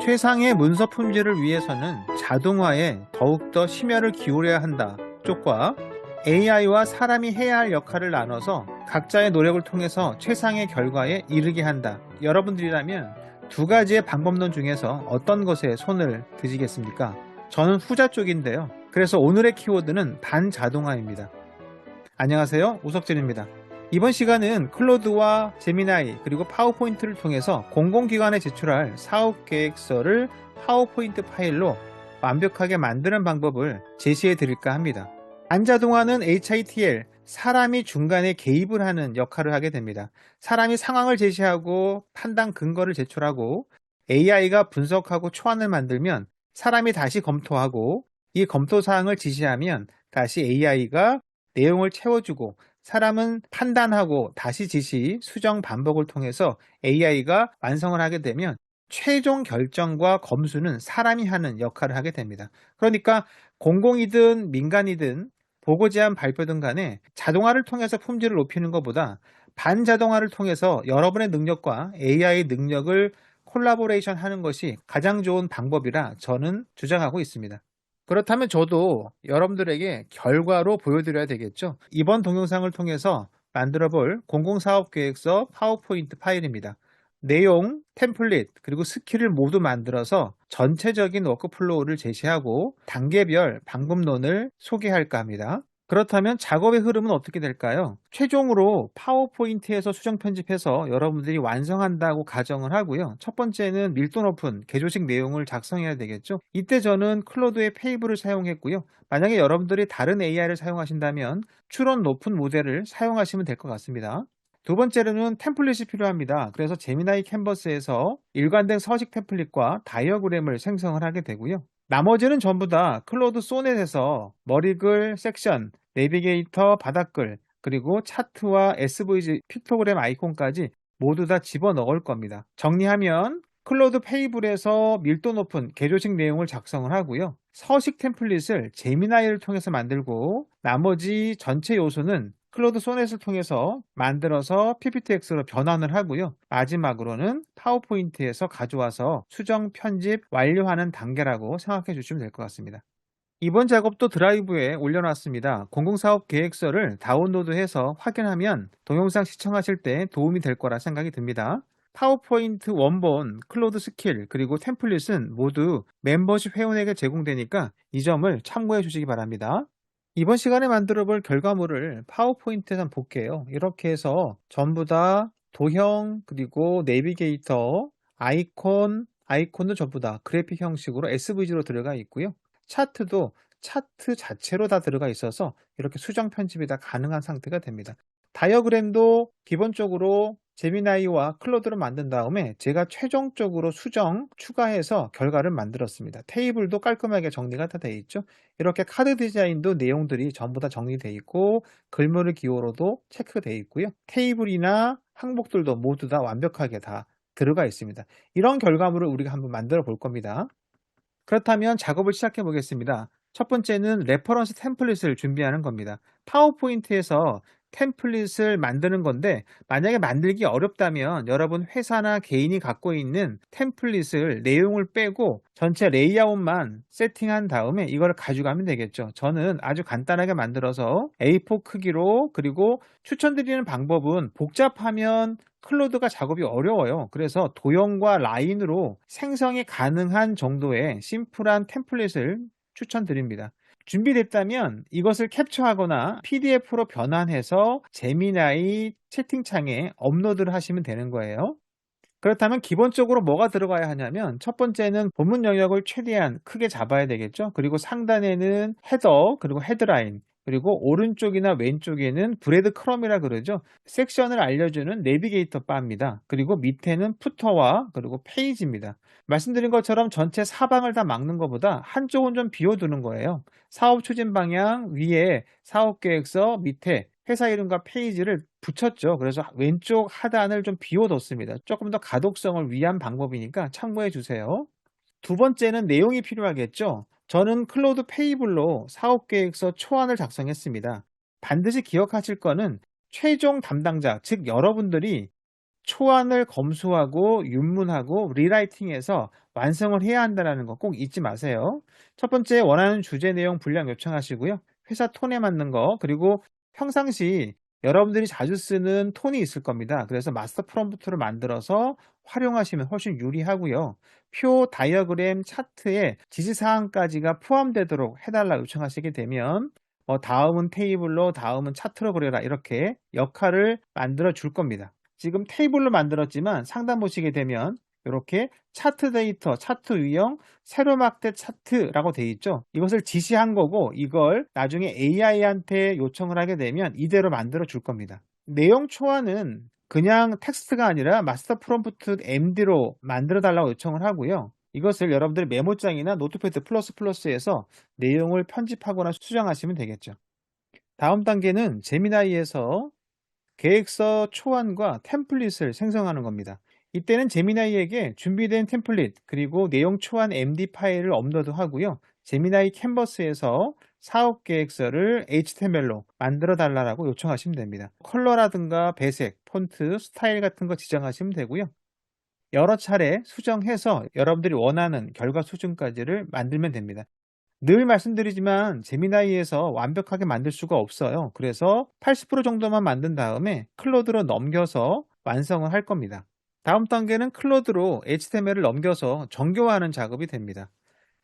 최상의 문서 품질을 위해서는 자동화에 더욱더 심혈을 기울여야 한다 쪽과 AI와 사람이 해야 할 역할을 나눠서 각자의 노력을 통해서 최상의 결과에 이르게 한다. 여러분들이라면 두 가지의 방법론 중에서 어떤 것에 손을 드시겠습니까? 저는 후자 쪽인데요. 그래서 오늘의 키워드는 반자동화입니다. 안녕하세요, 우석진입니다. 이번 시간은 클로드와 제미나이 그리고 파워포인트를 통해서 공공기관에 제출할 사업계획서를 파워포인트 파일로 완벽하게 만드는 방법을 제시해 드릴까 합니다. 반자동화는 HITL, 사람이 중간에 개입을 하는 역할을 하게 됩니다. 사람이 상황을 제시하고 판단 근거를 제출하고 AI가 분석하고 초안을 만들면 사람이 다시 검토하고 이 검토 사항을 지시하면 다시 AI가 내용을 채워주고 사람은 판단하고 다시 지시, 수정, 반복을 통해서 AI가 완성을 하게 되면 최종 결정과 검수는 사람이 하는 역할을 하게 됩니다. 그러니까 공공이든 민간이든 보고 제안 발표든 간에 자동화를 통해서 품질을 높이는 것보다 반자동화를 통해서 여러분의 능력과 AI 능력을 콜라보레이션 하는 것이 가장 좋은 방법이라 저는 주장하고 있습니다. 그렇다면 저도 여러분들에게 결과로 보여드려야 되겠죠. 이번 동영상을 통해서 만들어 볼 공공사업계획서 파워포인트 파일입니다. 내용, 템플릿, 그리고 스킬을 모두 만들어서 전체적인 워크플로우를 제시하고 단계별 방법론을 소개할까 합니다. 그렇다면 작업의 흐름은 어떻게 될까요? 최종으로 파워포인트에서 수정 편집해서 여러분들이 완성한다고 가정을 하고요. 첫 번째는 밀도 높은 개조식 내용을 작성해야 되겠죠. 이때 저는 클로드의 페이블을 사용했고요. 만약에 여러분들이 다른 AI를 사용하신다면 추론 높은 모델을 사용하시면 될 것 같습니다. 두 번째로는 템플릿이 필요합니다. 그래서 제미나이 캔버스에서 일관된 서식 템플릿과 다이어그램을 생성을 하게 되고요. 나머지는 전부 다 클로드 소넷에서 머리글, 섹션, 내비게이터, 바닥글, 그리고 차트와 SVG 픽토그램 아이콘까지 모두 다 집어넣을 겁니다. 정리하면 클로드 페이블에서 밀도 높은 개조식 내용을 작성을 하고요. 서식 템플릿을 제미나이를 통해서 만들고 나머지 전체 요소는 클로드 소넷을 통해서 만들어서 PPTX로 변환을 하고요. 마지막으로는 파워포인트에서 가져와서 수정, 편집, 완료하는 단계라고 생각해 주시면 될 것 같습니다. 이번 작업도 드라이브에 올려놨습니다. 공공사업 계획서를 다운로드해서 확인하면 동영상 시청하실 때 도움이 될 거라 생각이 듭니다. 파워포인트 원본, 클로드 스킬, 그리고 템플릿은 모두 멤버십 회원에게 제공되니까 이 점을 참고해 주시기 바랍니다. 이번 시간에 만들어 볼 결과물을 파워포인트에서 한번 볼게요. 이렇게 해서 전부 다 도형, 그리고 내비게이터, 아이콘도 전부 다 그래픽 형식으로 SVG로 들어가 있고요. 차트도 차트 자체로 다 들어가 있어서 이렇게 수정 편집이 다 가능한 상태가 됩니다. 다이어그램도 기본적으로 제미나이와 클로드를 만든 다음에 제가 최종적으로 수정, 추가해서 결과를 만들었습니다. 테이블도 깔끔하게 정리가 다 되어 있죠. 이렇게 카드 디자인도 내용들이 전부 다 정리되어 있고 글무를 기호로도 체크되어 있고요. 테이블이나 항목들도 모두 다 완벽하게 다 들어가 있습니다. 이런 결과물을 우리가 한번 만들어 볼 겁니다. 그렇다면 작업을 시작해 보겠습니다. 첫 번째는 레퍼런스 템플릿을 준비하는 겁니다. 파워포인트에서 템플릿을 만드는 건데 만약에 만들기 어렵다면 여러분 회사나 개인이 갖고 있는 템플릿을 내용을 빼고 전체 레이아웃만 세팅한 다음에 이걸 가져가면 되겠죠. 저는 아주 간단하게 만들어서 A4 크기로, 그리고 추천드리는 방법은 복잡하면 클로드가 작업이 어려워요. 그래서 도형과 라인으로 생성이 가능한 정도의 심플한 템플릿을 추천드립니다. 준비됐다면 이것을 캡처하거나 PDF로 변환해서 제미나이 채팅창에 업로드를 하시면 되는 거예요. 그렇다면 기본적으로 뭐가 들어가야 하냐면 첫 번째는 본문 영역을 최대한 크게 잡아야 되겠죠. 그리고 상단에는 헤더, 그리고 헤드라인, 그리고 오른쪽이나 왼쪽에는 브레드 크럼이라 그러죠. 섹션을 알려주는 내비게이터 바입니다. 그리고 밑에는 푸터와 그리고 페이지입니다. 말씀드린 것처럼 전체 사방을 다 막는 것보다 한쪽은 좀 비워두는 거예요. 사업 추진 방향 위에 사업계획서, 밑에 회사 이름과 페이지를 붙였죠. 그래서 왼쪽 하단을 좀 비워뒀습니다. 조금 더 가독성을 위한 방법이니까 참고해 주세요. 두 번째는 내용이 필요하겠죠. 저는 클로드 페이블로 사업계획서 초안을 작성했습니다. 반드시 기억하실 거는 최종 담당자, 즉 여러분들이 초안을 검수하고 윤문하고 리라이팅해서 완성을 해야 한다는 거 꼭 잊지 마세요. 첫 번째, 원하는 주제 내용 분량 요청하시고요. 회사 톤에 맞는 거, 그리고 평상시 여러분들이 자주 쓰는 톤이 있을 겁니다. 그래서 마스터 프롬프트를 만들어서 활용하시면 훨씬 유리하고요. 표, 다이어그램, 차트에 지시사항까지가 포함되도록 해달라 요청하시게 되면 다음은 테이블로, 다음은 차트로 그려라, 이렇게 역할을 만들어 줄 겁니다. 지금 테이블로 만들었지만 상단 보시게 되면 이렇게 차트 데이터, 차트 유형, 세로 막대 차트라고 되어 있죠. 이것을 지시한 거고, 이걸 나중에 AI한테 요청을 하게 되면 이대로 만들어 줄 겁니다. 내용 초안은 그냥 텍스트가 아니라 마스터 프롬프트 MD로 만들어 달라고 요청을 하고요. 이것을 여러분들의 메모장이나 노트패드 플러스에서 내용을 편집하거나 수정하시면 되겠죠. 다음 단계는 제미나이에서 계획서 초안과 템플릿을 생성하는 겁니다. 이때는 제미나이에게 준비된 템플릿 그리고 내용 초안 MD 파일을 업로드하고요. 제미나이 캔버스에서 사업 계획서를 HTML로 만들어 달라고 요청하시면 됩니다. 컬러라든가 배색, 폰트, 스타일 같은 거 지정하시면 되고요. 여러 차례 수정해서 여러분들이 원하는 결과 수준까지를 만들면 됩니다. 늘 말씀드리지만 제미나이에서 완벽하게 만들 수가 없어요. 그래서 80% 정도만 만든 다음에 클로드로 넘겨서 완성을 할 겁니다. 다음 단계는 클로드로 HTML을 넘겨서 정교화하는 작업이 됩니다.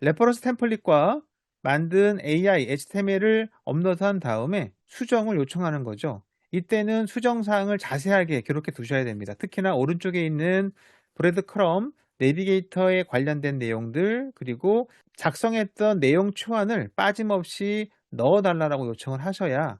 레퍼런스 템플릿과 만든 AI HTML을 업로드한 다음에 수정을 요청하는 거죠. 이때는 수정사항을 자세하게 기록해 두셔야 됩니다. 특히나 오른쪽에 있는 브레드 크럼, 내비게이터에 관련된 내용들, 그리고 작성했던 내용 초안을 빠짐없이 넣어달라고 요청을 하셔야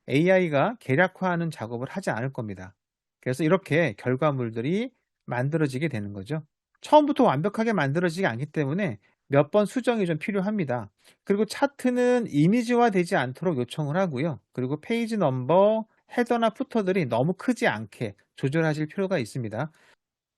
AI가 계략화하는 작업을 하지 않을 겁니다. 그래서 이렇게 결과물들이 만들어지게 되는 거죠. 처음부터 완벽하게 만들어지지 않기 때문에 몇 번 수정이 좀 필요합니다. 그리고 차트는 이미지화 되지 않도록 요청을 하고요. 그리고 페이지 넘버, 헤더나 푸터들이 너무 크지 않게 조절하실 필요가 있습니다.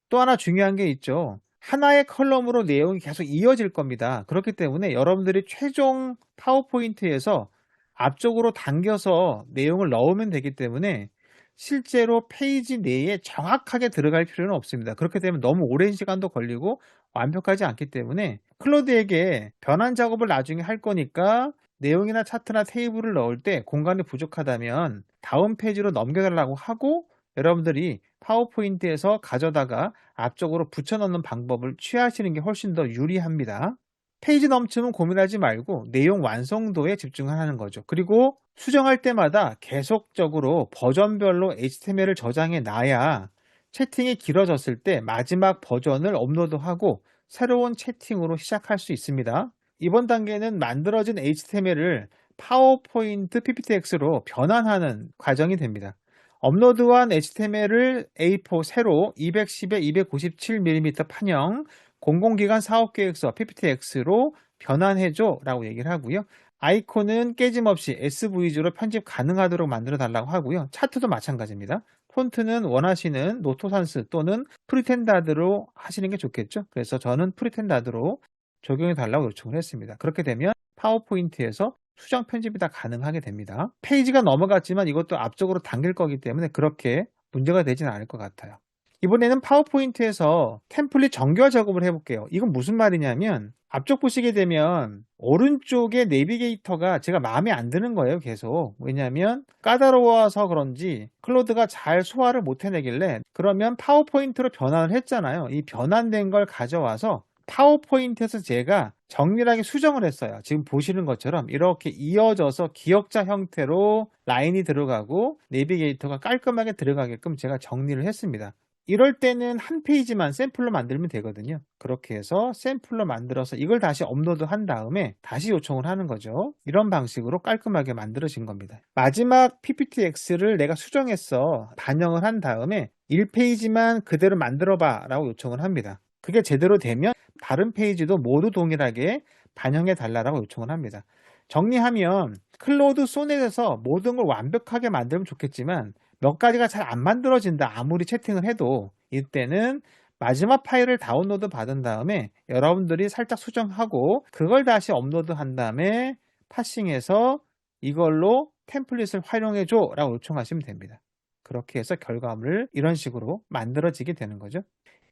또 하나 중요한 게 있죠. 하나의 컬럼으로 내용이 계속 이어질 겁니다. 그렇기 때문에 여러분들이 최종 파워포인트에서 앞쪽으로 당겨서 내용을 넣으면 되기 때문에 실제로 페이지 내에 정확하게 들어갈 필요는 없습니다. 그렇게 되면 너무 오랜 시간도 걸리고 완벽하지 않기 때문에 클로드에게 변환 작업을 나중에 할 거니까 내용이나 차트나 테이블을 넣을 때 공간이 부족하다면 다음 페이지로 넘겨달라고 하고 여러분들이 파워포인트에서 가져다가 앞쪽으로 붙여넣는 방법을 취하시는 게 훨씬 더 유리합니다. 페이지 넘치면 고민하지 말고 내용 완성도에 집중하는 거죠. 그리고 수정할 때마다 계속적으로 버전별로 HTML을 저장해 놔야 채팅이 길어졌을 때 마지막 버전을 업로드하고 새로운 채팅으로 시작할 수 있습니다. 이번 단계는 만들어진 HTML을 파워포인트 PPTX로 변환하는 과정이 됩니다. 업로드한 HTML을 A4 세로 210에 297mm 판형 공공기관 사업계획서 PPTX로 변환해줘 라고 얘기를 하고요. 아이콘은 깨짐없이 SVG로 편집 가능하도록 만들어 달라고 하고요. 차트도 마찬가지입니다. 폰트는 원하시는 노토산스 또는 프리텐다드로 하시는 게 좋겠죠. 그래서 저는 프리텐다드로 적용해 달라고 요청을 했습니다. 그렇게 되면 파워포인트에서 수정 편집이 다 가능하게 됩니다. 페이지가 넘어갔지만 이것도 앞쪽으로 당길 거기 때문에 그렇게 문제가 되지는 않을 것 같아요. 이번에는 파워포인트에서 템플릿 정교화 작업을 해볼게요. 이건 무슨 말이냐면 앞쪽 보시게 되면 오른쪽에 내비게이터가 제가 마음에 안 드는 거예요. 계속. 왜냐하면 까다로워서 그런지 클로드가 잘 소화를 못 해내길래 그러면 파워포인트로 변환을 했잖아요. 이 변환된 걸 가져와서 파워포인트에서 제가 정밀하게 수정을 했어요. 지금 보시는 것처럼 이렇게 이어져서 기역자 형태로 라인이 들어가고 내비게이터가 깔끔하게 들어가게끔 제가 정리를 했습니다. 이럴 때는 한 페이지만 샘플로 만들면 되거든요. 그렇게 해서 샘플로 만들어서 이걸 다시 업로드한 다음에 다시 요청을 하는 거죠. 이런 방식으로 깔끔하게 만들어진 겁니다. 마지막 PPTX를 내가 수정해서 반영을 한 다음에 1페이지만 그대로 만들어봐 라고 요청을 합니다. 그게 제대로 되면 다른 페이지도 모두 동일하게 반영해 달라고 요청을 합니다. 정리하면 클로드 소넷에서 모든 걸 완벽하게 만들면 좋겠지만 몇 가지가 잘 안 만들어진다. 아무리 채팅을 해도 이때는 마지막 파일을 다운로드 받은 다음에 여러분들이 살짝 수정하고 그걸 다시 업로드 한 다음에 파싱해서 이걸로 템플릿을 활용해 줘 라고 요청하시면 됩니다. 그렇게 해서 결과물을 이런 식으로 만들어지게 되는 거죠.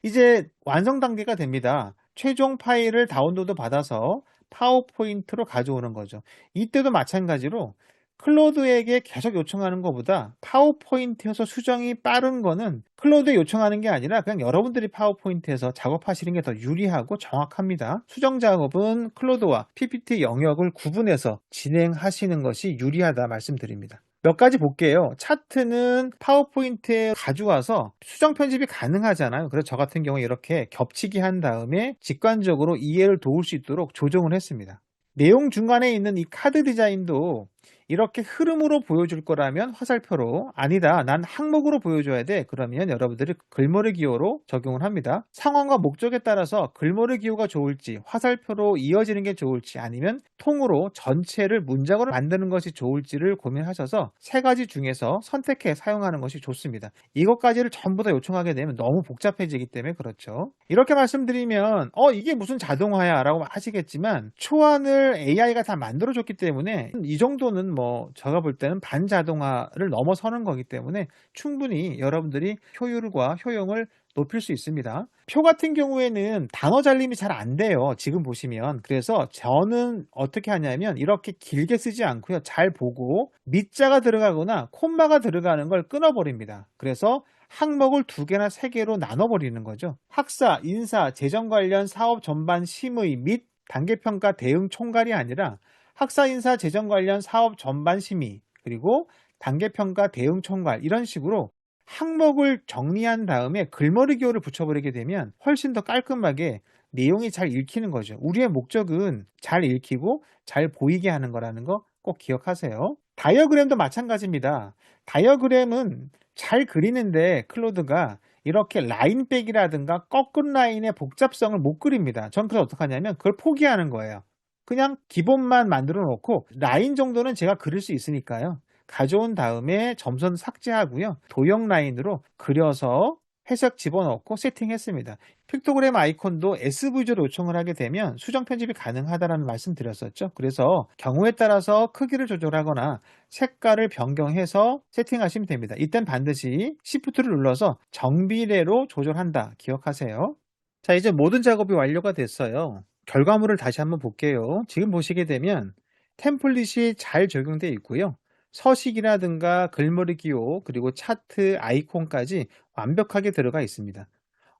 이제 완성 단계가 됩니다. 최종 파일을 다운로드 받아서 파워포인트로 가져오는 거죠. 이때도 마찬가지로 클로드에게 계속 요청하는 것보다 파워포인트에서 수정이 빠른 거는 클로드에 요청하는 게 아니라 그냥 여러분들이 파워포인트에서 작업하시는 게 더 유리하고 정확합니다. 수정 작업은 클로드와 PPT 영역을 구분해서 진행하시는 것이 유리하다 말씀드립니다. 몇 가지 볼게요. 차트는 파워포인트에 가져와서 수정 편집이 가능하잖아요. 그래서 저 같은 경우에 이렇게 겹치기 한 다음에 직관적으로 이해를 도울 수 있도록 조정을 했습니다. 내용 중간에 있는 이 카드 디자인도 이렇게 흐름으로 보여줄 거라면 화살표로, 아니다, 난 항목으로 보여줘야 돼, 그러면 여러분들이 글머리 기호로 적용을 합니다. 상황과 목적에 따라서 글머리 기호가 좋을지, 화살표로 이어지는 게 좋을지, 아니면 통으로 전체를 문장으로 만드는 것이 좋을지를 고민하셔서 세 가지 중에서 선택해 사용하는 것이 좋습니다. 이것까지를 전부 다 요청하게 되면 너무 복잡해지기 때문에 그렇죠. 이렇게 말씀드리면 이게 무슨 자동화야 라고 하시겠지만, 초안을 AI가 다 만들어줬기 때문에 이 정도는 제가 볼 때는 반자동화를 넘어서는 거기 때문에 충분히 여러분들이 효율과 효용을 높일 수 있습니다. 표 같은 경우에는 단어 잘림이 잘 안 돼요. 지금 보시면. 그래서 저는 어떻게 하냐면 이렇게 길게 쓰지 않고요. 잘 보고 밑자가 들어가거나 콤마가 들어가는 걸 끊어버립니다. 그래서 항목을 2개나 3개로 나눠버리는 거죠. 학사, 인사, 재정 관련 사업 전반 심의 및 단계평가 대응 총괄이 아니라 학사, 인사, 재정 관련 사업 전반 심의, 그리고 단계평가 대응 총괄, 이런 식으로 항목을 정리한 다음에 글머리 기호를 붙여버리게 되면 훨씬 더 깔끔하게 내용이 잘 읽히는 거죠. 우리의 목적은 잘 읽히고 잘 보이게 하는 거라는 거 꼭 기억하세요. 다이어그램도 마찬가지입니다. 다이어그램은 잘 그리는데 클로드가 이렇게 라인백이라든가 꺾은 라인의 복잡성을 못 그립니다. 전 그래서 어떻게 하냐면 그걸 포기하는 거예요. 그냥 기본만 만들어 놓고 라인 정도는 제가 그릴 수 있으니까요. 가져온 다음에 점선 삭제하고요. 도형 라인으로 그려서 해석 집어넣고 세팅했습니다. 픽토그램 아이콘도 SVG로 요청을 하게 되면 수정 편집이 가능하다는 말씀 드렸었죠. 그래서 경우에 따라서 크기를 조절하거나 색깔을 변경해서 세팅하시면 됩니다. 이땐 반드시 Shift를 눌러서 정비례로 조절한다 기억하세요. 자, 이제 모든 작업이 완료가 됐어요. 결과물을 다시 한번 볼게요. 지금 보시게 되면 템플릿이 잘 적용되어 있고요. 서식이라든가 글머리 기호, 그리고 차트, 아이콘까지 완벽하게 들어가 있습니다.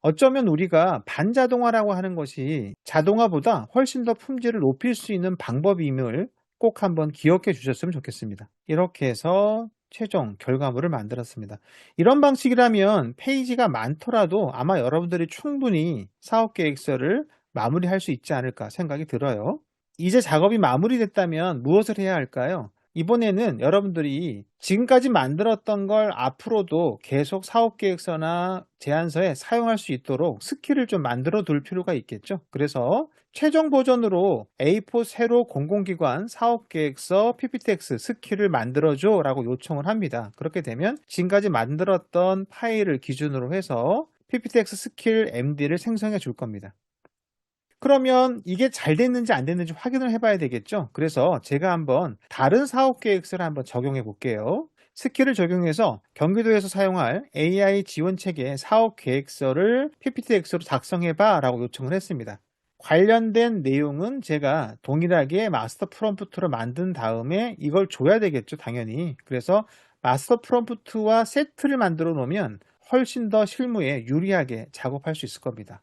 어쩌면 우리가 반자동화라고 하는 것이 자동화보다 훨씬 더 품질을 높일 수 있는 방법임을 꼭 한번 기억해 주셨으면 좋겠습니다. 이렇게 해서 최종 결과물을 만들었습니다. 이런 방식이라면 페이지가 많더라도 아마 여러분들이 충분히 사업계획서를 마무리할 수 있지 않을까 생각이 들어요. 이제 작업이 마무리됐다면 무엇을 해야 할까요? 이번에는 여러분들이 지금까지 만들었던 걸 앞으로도 계속 사업계획서나 제안서에 사용할 수 있도록 스킬을 좀 만들어 둘 필요가 있겠죠. 그래서 최종 버전으로 A4 세로 공공기관 사업계획서 PPTX 스킬을 만들어줘 라고 요청을 합니다. 그렇게 되면 지금까지 만들었던 파일을 기준으로 해서 PPTX 스킬 MD를 생성해 줄 겁니다. 그러면 이게 잘 됐는지 안 됐는지 확인을 해봐야 되겠죠. 그래서 제가 한번 다른 사업계획서를 한번 적용해 볼게요. 스킬을 적용해서 경기도에서 사용할 AI 지원체계 사업계획서를 PPTX로 작성해봐 라고 요청을 했습니다. 관련된 내용은 제가 동일하게 마스터 프롬프트로 만든 다음에 이걸 줘야 되겠죠, 당연히. 그래서 마스터 프롬프트와 세트를 만들어 놓으면 훨씬 더 실무에 유리하게 작업할 수 있을 겁니다.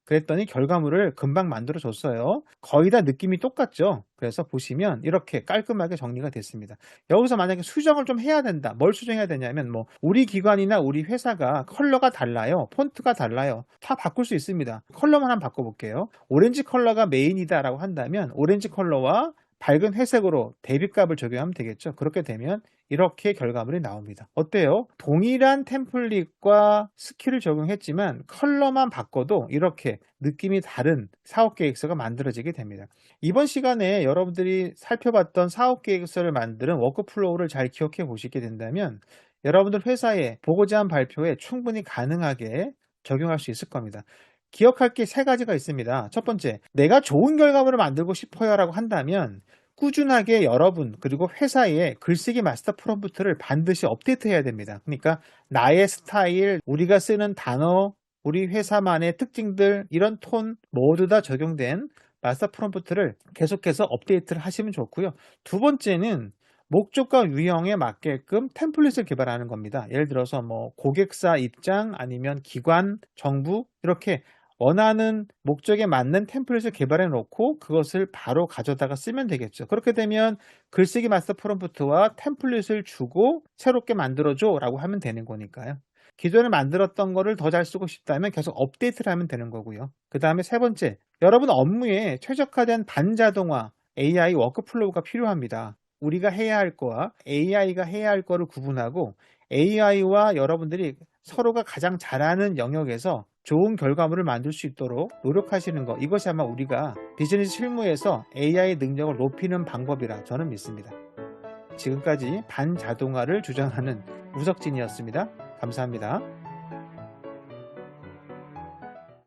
그랬더니 결과물을 금방 만들어 줬어요. 거의 다 느낌이 똑같죠. 그래서 보시면 이렇게 깔끔하게 정리가 됐습니다. 여기서 만약에 수정을 좀 해야 된다. 뭘 수정해야 되냐면 우리 기관이나 우리 회사가 컬러가 달라요. 폰트가 달라요. 다 바꿀 수 있습니다. 컬러만 한번 바꿔볼게요. 오렌지 컬러가 메인이다 라고 한다면 오렌지 컬러와 밝은 회색으로 대비값을 적용하면 되겠죠. 그렇게 되면 이렇게 결과물이 나옵니다. 어때요? 동일한 템플릿과 스킬을 적용했지만 컬러만 바꿔도 이렇게 느낌이 다른 사업계획서가 만들어지게 됩니다. 이번 시간에 여러분들이 살펴봤던 사업계획서를 만드는 워크플로우를 잘 기억해 보시게 된다면 여러분들 회사에 보고자 한 발표에 충분히 가능하게 적용할 수 있을 겁니다. 기억할 게 3가지가 있습니다. 첫 번째, 내가 좋은 결과물을 만들고 싶어요 라고 한다면 꾸준하게 여러분 그리고 회사에 글쓰기 마스터 프롬프트를 반드시 업데이트해야 됩니다. 그러니까 나의 스타일, 우리가 쓰는 단어, 우리 회사만의 특징들, 이런 톤 모두 다 적용된 마스터 프롬프트를 계속해서 업데이트를 하시면 좋고요. 두 번째는 목적과 유형에 맞게끔 템플릿을 개발하는 겁니다. 예를 들어서 뭐 고객사 입장 아니면 기관, 정부 이렇게 원하는 목적에 맞는 템플릿을 개발해 놓고 그것을 바로 가져다가 쓰면 되겠죠. 그렇게 되면 글쓰기 마스터 프롬프트와 템플릿을 주고 새롭게 만들어줘 라고 하면 되는 거니까요. 기존에 만들었던 거를 더 잘 쓰고 싶다면 계속 업데이트를 하면 되는 거고요. 그 다음에 세 번째, 여러분 업무에 최적화된 반자동화 AI 워크플로우가 필요합니다. 우리가 해야 할 거와 AI가 해야 할 거를 구분하고 AI와 여러분들이 서로가 가장 잘하는 영역에서 좋은 결과물을 만들 수 있도록 노력하시는 것, 이것이 아마 우리가 비즈니스 실무에서 AI 능력을 높이는 방법이라 저는 믿습니다. 지금까지 반자동화를 주장하는 우석진이었습니다. 감사합니다.